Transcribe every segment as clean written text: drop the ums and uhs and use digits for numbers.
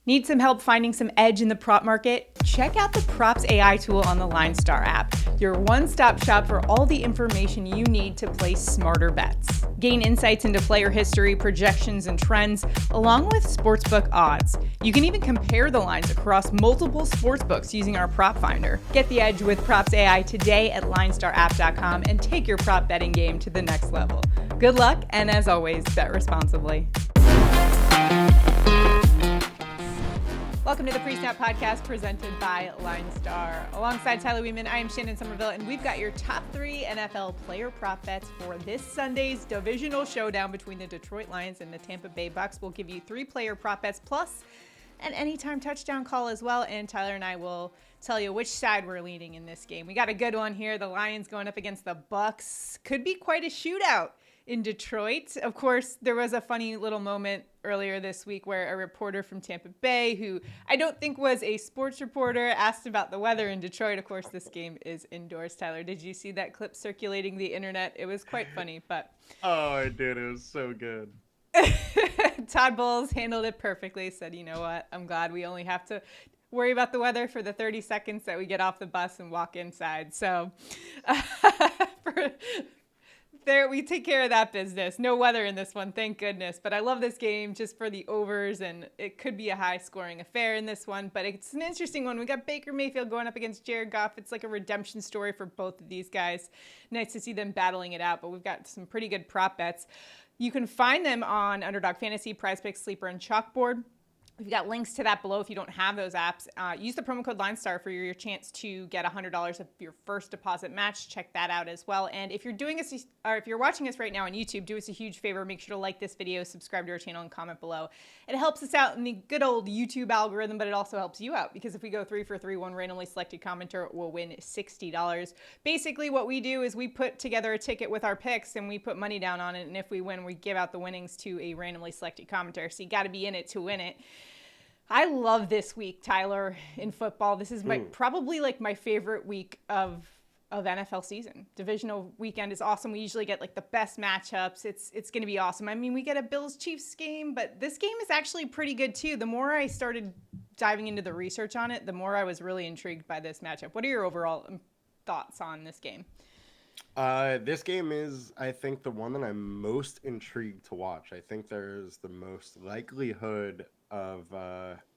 Need some help finding some edge in the prop market? Check out the PropsAI tool on the LineStar app, your one-stop shop for all the information you need to place smarter bets. Gain insights into player history, projections, and trends, along with sportsbook odds. You can even compare the lines across multiple sportsbooks using our prop finder. Get the edge with PropsAI today at LineStarApp.com and take your prop betting game to the next level. Good luck, and as always, bet responsibly. Welcome to the Pre-Snap Podcast presented by LineStar. Alongside Tyler Wiemann, I am Shannon Sommerville, and we've got your top 3 NFL player prop bets for this Sunday's divisional showdown between the Detroit Lions and the Tampa Bay Bucks. We'll give you 3 player prop bets plus an anytime touchdown call as well, and Tyler and I will tell you which side we're leaning in this game. We got a good one here. The Lions going up against the Bucks. Could be quite a shootout in Detroit. Of course, there was a funny little moment earlier this week where a reporter from Tampa Bay, who I don't think was a sports reporter, asked about the weather in Detroit. Of course, this game is indoors. Tyler, did you see that clip circulating the internet? It was quite funny, but... Oh, I did. It was so good. Todd Bowles handled it perfectly, said, you know what, I'm glad we only have to worry about the weather for the 30 seconds that we get off the bus and walk inside. So we take care of that business. No weather in this one, thank goodness. But I love this game just for the overs, and it could be a high-scoring affair in this one. But it's an interesting one. We got Baker Mayfield going up against Jared Goff. It's like a redemption story for both of these guys. Nice to see them battling it out, but we've got some pretty good prop bets. You can find them on Underdog Fantasy, PrizePicks, Sleeper, and Chalkboard. We've got links to that below if you don't have those apps. Use the promo code LineStar for your chance to get $100 of your first deposit match. Check that out as well. And if you're if you're watching us right now on YouTube, do us a huge favor. Make sure to like this video, subscribe to our channel, and comment below. It helps us out in the good old YouTube algorithm, but it also helps you out because if we go 3 for 3, one randomly selected commenter will win $60. Basically, what we do is we put together a ticket with our picks and we put money down on it. And if we win, we give out the winnings to a randomly selected commenter. So you got to be in it to win it. I love this week, Tyler, in football. This is probably like my favorite week of NFL season. Divisional weekend is awesome. We usually get like the best matchups. It's going to be awesome. I mean, we get a Bills-Chiefs game, but this game is actually pretty good too. The more I started diving into the research on it, the more I was really intrigued by this matchup. What are your overall thoughts on this game? This game is, I think, the one that I'm most intrigued to watch. I think there's the most likelihood of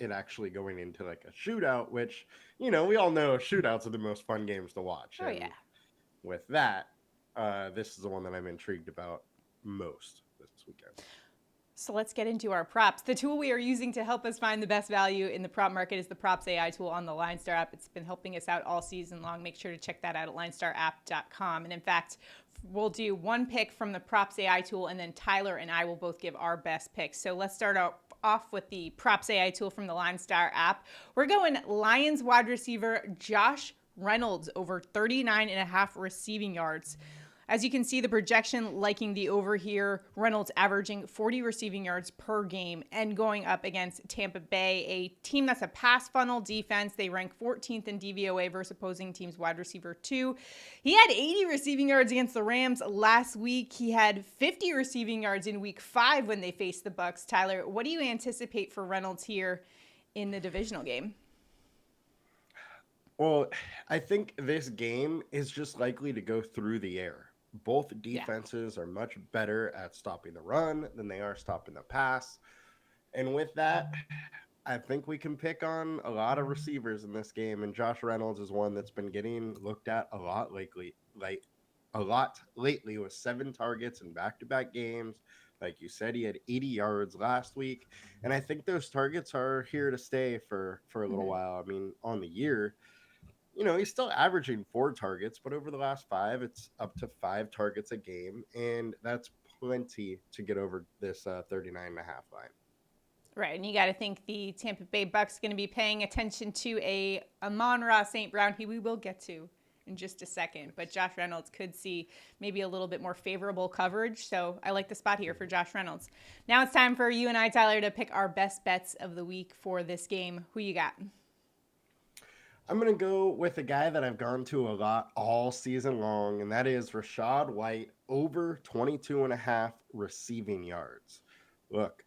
it actually going into like a shootout, which, you know, we all know shootouts are the most fun games to watch. Oh, and yeah. With that, this is the one that I'm intrigued about most this weekend. So let's get into our props. The tool we are using to help us find the best value in the prop market is the PropsAI tool on the LineStar app. It's been helping us out all season long. Make sure to check that out at LineStarApp.com. And in fact, we'll do one pick from the PropsAI tool, and then Tyler and I will both give our best picks. So let's start off with the PropsAI tool from the LineStar app. We're going Lions wide receiver Josh Reynolds over 39.5 receiving yards. As you can see, the projection liking the over here. Reynolds averaging 40 receiving yards per game and going up against Tampa Bay, a team that's a pass funnel defense. They rank 14th in DVOA versus opposing teams wide receiver 2. He had 80 receiving yards against the Rams last week. He had 50 receiving yards in week 5 when they faced the Bucs. Tyler, what do you anticipate for Reynolds here in the divisional game? Well, I think this game is just likely to go through the air. Both defenses are much better at stopping the run than they are stopping the pass. And with that, I think we can pick on a lot of receivers in this game. And Josh Reynolds is one that's been getting looked at a lot lately with 7 targets in back-to-back games. Like you said, he had 80 yards last week. And I think those targets are here to stay for a little while. I mean, on the year, you know, he's still averaging 4 targets, but over the last 5, it's up to 5 targets a game, and that's plenty to get over this 39.5 line. Right, and you got to think the Tampa Bay Bucks going to be paying attention to a Amon-Ra St. Brown, who we will get to in just a second, but Josh Reynolds could see maybe a little bit more favorable coverage, so I like the spot here for Josh Reynolds. Now it's time for you and I, Tyler, to pick our best bets of the week for this game. Who you got? I'm going to go with a guy that I've gone to a lot all season long, and that is Rashad White over 22.5 receiving yards. Look,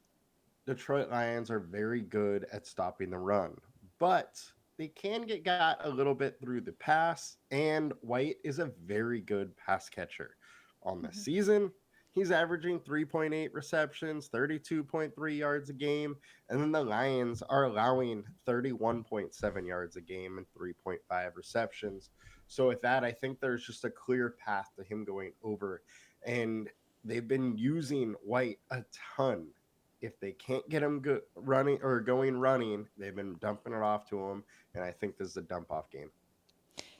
Detroit Lions are very good at stopping the run, but they can get got a little bit through the pass, and White is a very good pass catcher. On the Mhm. season, he's averaging 3.8 receptions, 32.3 yards a game, and then the Lions are allowing 31.7 yards a game and 3.5 receptions. So with that, I think there's just a clear path to him going over, and they've been using White a ton. If they can't get him running or going running, they've been dumping it off to him, and I think this is a dump off game.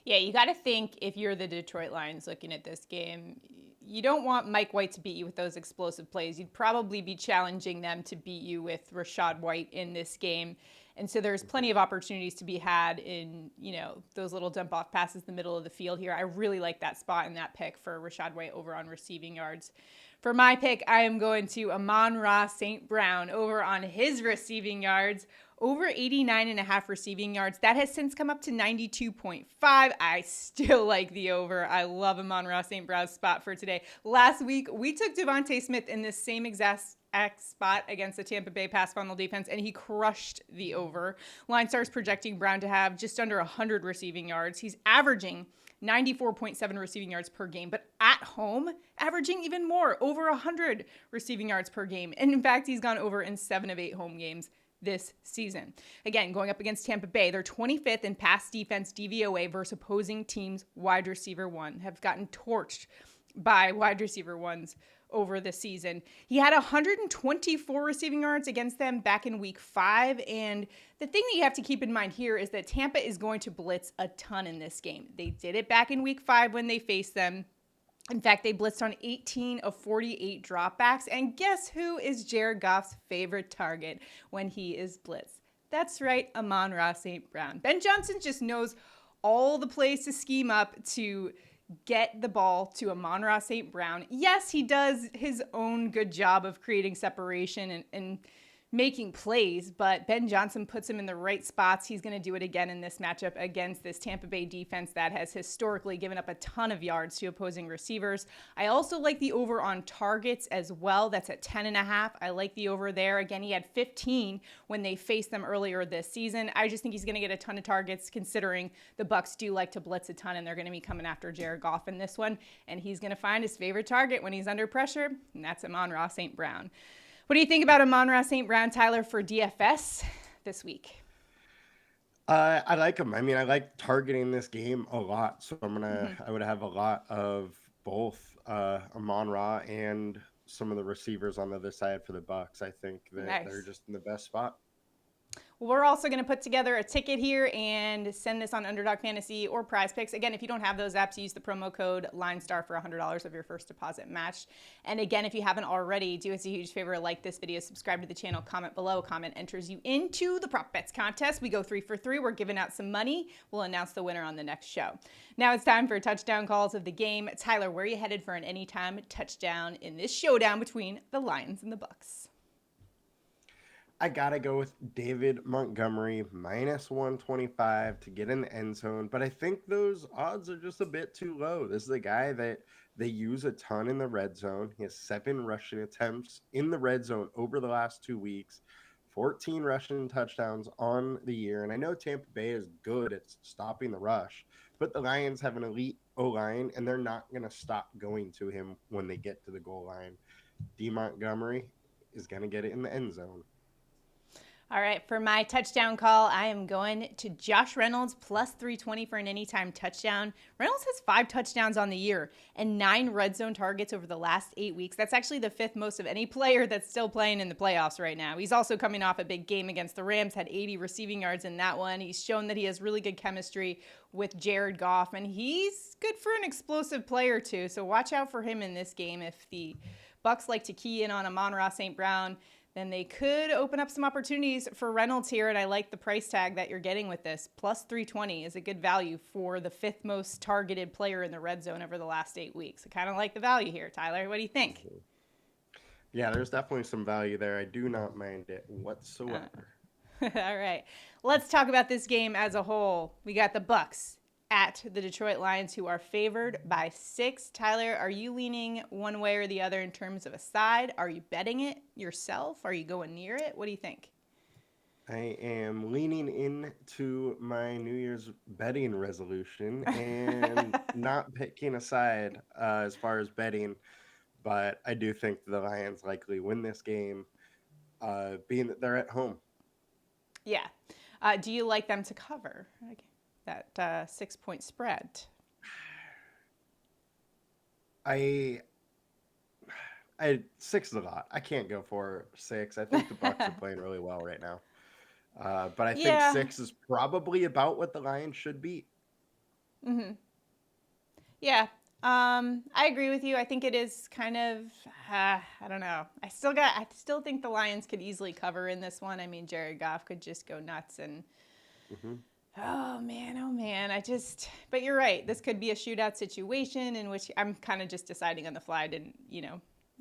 Yeah, you got to think if you're the Detroit Lions looking at this game, you don't want Mike White to beat you with those explosive plays. You'd probably be challenging them to beat you with Rashad White in this game. And so there's plenty of opportunities to be had in, those little dump off passes in the middle of the field here. I really like that spot and that pick for Rashad White over on receiving yards. For my pick, I am going to Amon-Ra St. Brown over on his receiving yards, over 89.5 receiving yards. That has since come up to 92.5. I still like the over. I love Amon-Ra St. Brown's spot for today. Last week, we took Devontae Smith in this same exact spot against the Tampa Bay pass funnel defense, and he crushed the over. LineStar is projecting Brown to have just under 100 receiving yards. He's averaging 94.7 receiving yards per game, but at home, averaging even more, over 100 receiving yards per game. And in fact, he's gone over in 7 of 8 home games this season. Again, going up against Tampa Bay, they're 25th in pass defense DVOA versus opposing teams' wide receiver one, have gotten torched by wide receiver ones over the season. He had 124 receiving yards against them back in week 5. And the thing that you have to keep in mind here is that Tampa is going to blitz a ton in this game. They did it back in week 5 when they faced them. In fact, they blitzed on 18 of 48 dropbacks. And guess who is Jared Goff's favorite target when he is blitzed? That's right, Amon-Ra St. Brown. Ben Johnson just knows all the plays to scheme up to get the ball to Amon-Ra St. Brown. Yes, he does his own good job of creating separation and making plays, but Ben Johnson puts him in the right spots. He's going to do it again in this matchup against this Tampa Bay defense that has historically given up a ton of yards to opposing receivers. I also like the over on targets as well. That's at 10.5. I like the over there. Again, he had 15 when they faced them earlier this season. I just think he's going to get a ton of targets considering the Bucs do like to blitz a ton, and they're going to be coming after Jared Goff in this one. And he's going to find his favorite target when he's under pressure, and that's Amon-Ra St. Brown. What do you think about Amon-Ra St. Brown, Tyler, for DFS this week? I like him. I mean, I like targeting this game a lot. So I would have a lot of both Amon-Ra and some of the receivers on the other side for the Bucs. I think that they're just in the best spot. Well, we're also going to put together a ticket here and send this on Underdog Fantasy or PrizePicks. Again, if you don't have those apps, use the promo code LineStar for $100 of your first deposit matched. And again, if you haven't already, do us a huge favor, like this video, subscribe to the channel, comment below. Comment enters you into the Prop Bets contest. We go 3 for 3. We're giving out some money. We'll announce the winner on the next show. Now it's time for touchdown calls of the game. Tyler, where are you headed for an anytime touchdown in this showdown between the Lions and the Bucs? I got to go with David Montgomery, minus 125 to get in the end zone. But I think those odds are just a bit too low. This is a guy that they use a ton in the red zone. He has 7 rushing attempts in the red zone over the last 2 weeks, 14 rushing touchdowns on the year. And I know Tampa Bay is good at stopping the rush, but the Lions have an elite O-line, and they're not going to stop going to him when they get to the goal line. D. Montgomery is going to get it in the end zone. All right, for my touchdown call, I am going to Josh Reynolds plus 320 for an anytime touchdown. Reynolds has 5 touchdowns on the year and 9 red zone targets over the last 8 weeks. That's actually the 5th most of any player that's still playing in the playoffs right now. He's also coming off a big game against the Rams, had 80 receiving yards in that one. He's shown that he has really good chemistry with Jared Goff, and he's good for an explosive player too. So watch out for him in this game. If the Bucs like to key in on Amon-Ra St. Brown, then they could open up some opportunities for Reynolds here, and I like the price tag that you're getting with this. Plus 320 is a good value for the 5th most targeted player in the red zone over the last 8 weeks. I kind of like the value here, Tyler. What do you think? Yeah, there's definitely some value there. I do not mind it whatsoever. All right. Let's talk about this game as a whole. We got the Bucs at the Detroit Lions, who are favored by 6. Tyler, are you leaning one way or the other in terms of a side? Are you betting it yourself? Are you going near it? What do you think? I am leaning into my New Year's betting resolution and not picking a side as far as betting, but I do think the Lions likely win this game, being that they're at home. Yeah. Do you like them to cover that 6-point spread? I 6 is a lot. I can't go for 6. I think the Bucs are playing really well right now. But I think Yeah. 6 is probably about what the Lions should be. Yeah. I agree with you. I think it is kind of, I don't know. I still think the Lions could easily cover in this one. I mean, Jared Goff could just go nuts and, oh man. But you're right. This could be a shootout situation in which I'm kind of just deciding on the fly. I didn't,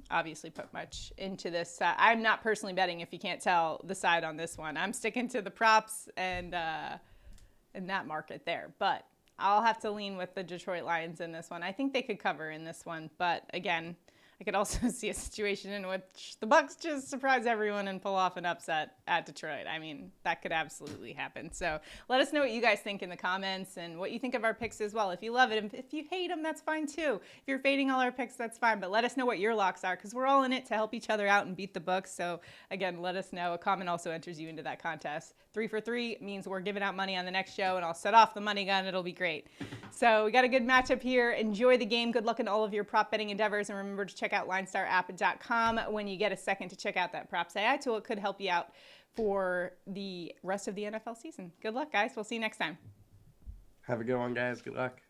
obviously put much into this. I'm not personally betting, if you can't tell, the side on this one. I'm sticking to the props and that market there. But I'll have to lean with the Detroit Lions in this one. I think they could cover in this one. But again, I could also see a situation in which the Bucs just surprise everyone and pull off an upset at Detroit. I mean, that could absolutely happen. So let us know what you guys think in the comments and what you think of our picks as well. If you love it, if you hate them, that's fine too. If you're fading all our picks, that's fine. But let us know what your locks are, because we're all in it to help each other out and beat the Bucs. So again, let us know. A comment also enters you into that contest. 3 for 3 means we're giving out money on the next show, and I'll set off the money gun. It'll be great. So we got a good matchup here. Enjoy the game. Good luck in all of your prop betting endeavors. And remember to check out LineStarApp.com when you get a second to check out that PropsAI tool. It could help you out for the rest of the NFL season. Good luck, guys. We'll see you next time. Have a good one, guys. Good luck.